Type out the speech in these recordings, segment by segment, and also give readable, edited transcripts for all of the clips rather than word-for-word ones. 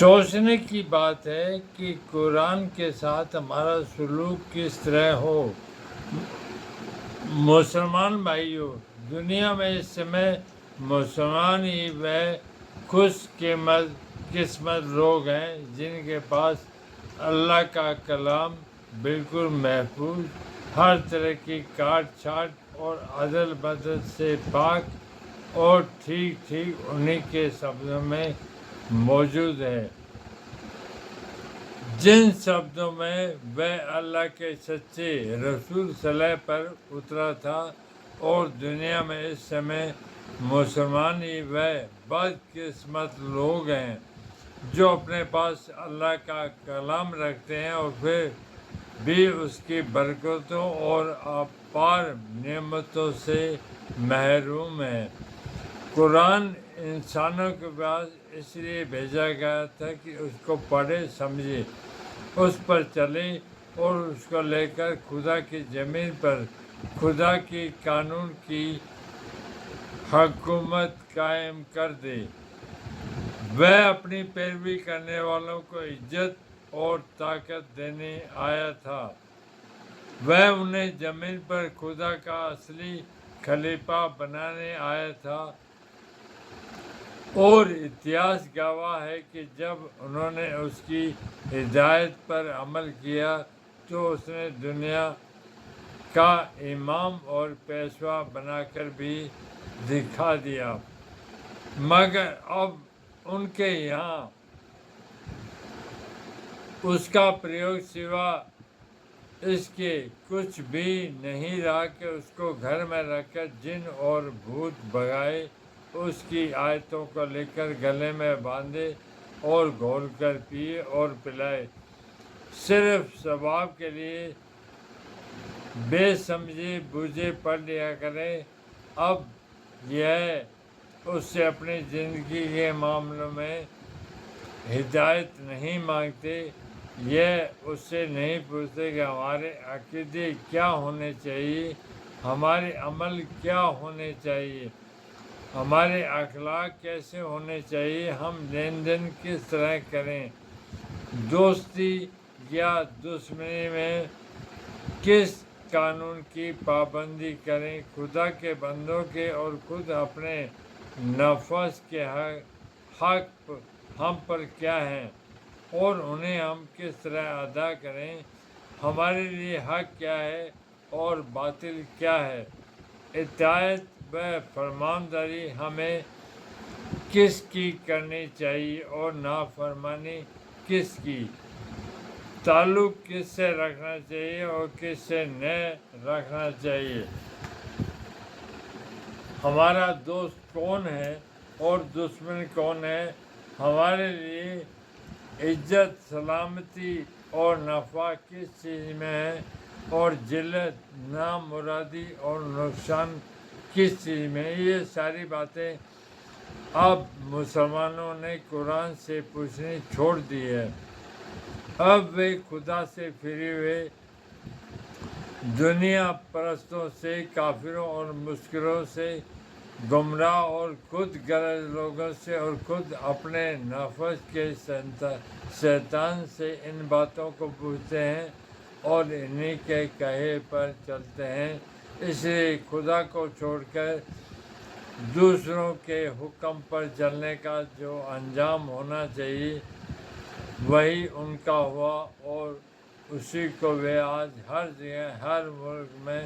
سوچنے کی بات ہے کہ قرآن کے ساتھ ہمارا سلوک کس طرح ہو۔ مسلمان بھائیوں، دنیا میں اس سمے مسلمان ہی وہ خوش قسمت لوگ ہیں جن کے پاس اللہ کا کلام بالکل محفوظ، ہر طرح کی کاٹ چھاٹ اور عدل بدل سے پاک اور ٹھیک انہی کے شبدوں میں موجود ہے، جن شبدوں میں وہ اللہ کے سچے رسول صلی اللہ پر اترا تھا۔ اور دنیا میں اس سمے مسلمان ہی وہ بدقسمت لوگ ہیں جو اپنے پاس اللہ کا کلام رکھتے ہیں اور پھر بھی اس کی برکتوں اور اپار نعمتوں سے محروم ہیں۔ قرآن انسانوں کے پاس اس لیے بھیجا گیا تھا کہ اس کو پڑھے سمجھے، اس پر چلے اور اس کو لے کر خدا کی زمین پر خدا کی قانون کی حکومت قائم کر دے۔ وہ اپنی پیروی کرنے والوں کو عزت اور طاقت دینے آیا تھا۔ وہ انہیں زمین پر خدا کا اصلی خلیفہ بنانے آیا تھا، اور اتہاس گواہ ہے کہ جب انہوں نے اس کی ہدایت پر عمل کیا تو اس نے دنیا کا امام اور پیشوا بنا کر بھی دکھا دیا، مگر اب ان کے یہاں اس کا پریوگ سوا اس کے کچھ بھی نہیں رہا کہ اس کو گھر میں رکھ کر جن اور بھوت بھگائے، اس کی آیتوں کو لکھ کر گلے میں باندھے اور گھول کر پیے اور پلائے، صرف ثواب کے لیے بے سمجھے بوجھے پڑھ لیا کریں۔ اب یہ اس سے اپنی زندگی کے معاملوں میں ہدایت نہیں مانگتے، یہ اس سے نہیں پوچھتے کہ ہمارے عقیدے کیا ہونے چاہیے، ہمارے عمل کیا ہونے چاہیے، ہمارے اخلاق کیسے ہونے چاہیے، ہم لین دین کس طرح کریں، دوستی یا دشمنی میں کس قانون کی پابندی کریں، خدا کے بندوں کے اور خود اپنے نفس کے حق ہم پر کیا ہیں اور انہیں ہم کس طرح ادا کریں، ہمارے لیے حق کیا ہے اور باطل کیا ہے، اطاعت و فرمانداری ہمیں کس کی کرنی چاہیے اور نافرمانی کس کی، تعلق کس سے رکھنا چاہیے اور کس سے نہ رکھنا چاہیے، ہمارا دوست کون ہے اور دشمن کون ہے، ہمارے لیے عزت سلامتی اور نفع کس چیز میں ہے اور ذلت نامرادی اور نقصان کس چیز میں ہے۔ یہ ساری باتیں اب مسلمانوں نے قرآن سے پوچھنی چھوڑ دی ہے۔ اب وہ خدا سے پھرے ہوئے دنیا پرستوں سے، کافروں اور مشرکوں سے، گمراہ اور خود غرض لوگوں سے اور خود اپنے نفس کے شیطان سے ان باتوں کو پوچھتے ہیں اور انہی کے کہے پر چلتے ہیں۔ اس لیے خدا کو چھوڑ کر دوسروں کے حکم پر چلنے کا جو انجام ہونا چاہیے وہی ان کا ہوا، اور اسی کو وہ آج ہر جگہ ہر ملک میں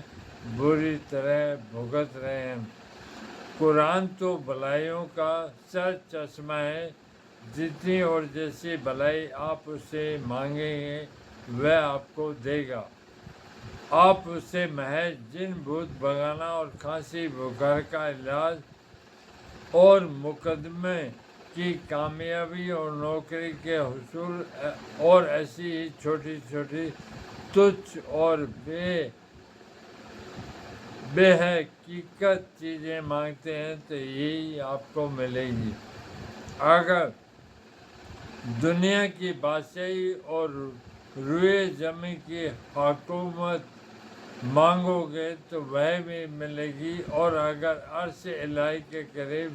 بری طرح بھگت رہے ہیں۔ قرآن تو بھلائیوں کا سر چشمہ ہے، جتنی اور جیسی بھلائی آپ اس سے مانگیں گے وہ آپ کو دے گا۔ آپ اس سے محض جن بھوت بھگانا اور کھانسی بخار کا علاج اور مقدمے کی کامیابی اور نوکری کے حصول اور ایسی ہی چھوٹی چھوٹی تچھ اور بے حقیقت چیزیں مانگتے ہیں تو یہی آپ کو ملے گی۔ اگر دنیا کی بادشاہی اور روئے زمین کی حکومت مانگو گے تو وہ بھی ملے گی، اور اگر عرش الہی کے قریب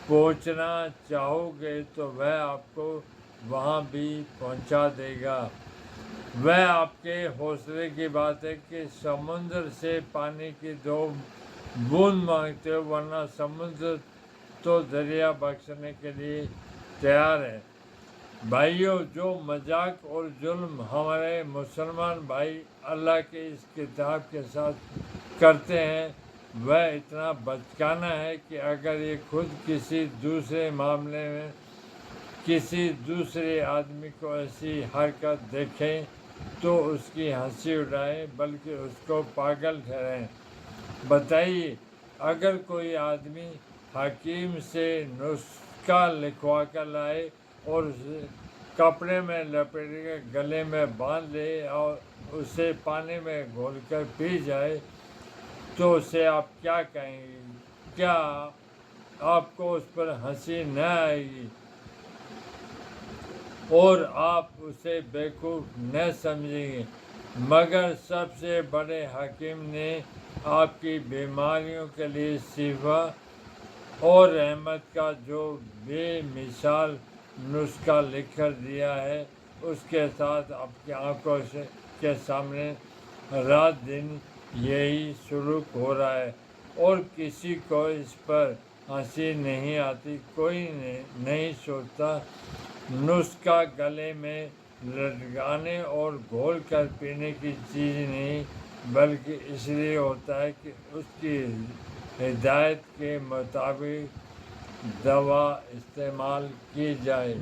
پہنچنا چاہو گے تو وہ آپ کو وہاں بھی پہنچا دے گا۔ وہ آپ کے حوصلے کی بات ہے کہ سمندر سے پانی کی 2 بوند مانگتے ہو، ورنہ سمندر تو دریا بخشنے کے لیے تیار ہے۔ بھائیوں، جو مذاق اور ظلم ہمارے مسلمان بھائی اللہ کے اس کتاب کے ساتھ کرتے ہیں وہ اتنا بچکانہ ہے کہ اگر یہ خود کسی دوسرے معاملے میں کسی دوسرے آدمی کو ایسی حرکت دیکھیں تو اس کی ہنسی اڑائیں بلکہ اس کو پاگل ٹھہرائیں۔ بتائیے، اگر کوئی آدمی حکیم سے نسخہ لکھوا کر لائے اور اسے کپڑے میں لپیٹ کر گلے میں باندھ لے اور اسے پانی میں گھول کر پی جائے تو اسے آپ کیا کہیں گے؟ کیا آپ کو اس پر ہنسی نہ آئے گی اور آپ اسے بیوقوف نہ سمجھیں گے؟ مگر سب سے بڑے حکیم نے آپ کی بیماریوں کے لیے شفا اور رحمت کا جو بے مثال نسخہ لکھ کر دیا ہے، اس کے ساتھ آپ کی آنکھوں کے سامنے رات دن یہی سلوک ہو رہا ہے، اور کسی کو اس پر ہنسی نہیں آتی۔ کوئی نہیں سوچتا نسخہ گلے میں لٹکانے اور گھول کر پینے کی چیز نہیں، بلکہ اس لیے ہوتا ہے کہ اس کی ہدایت کے مطابق دوا استعمال کی جائے۔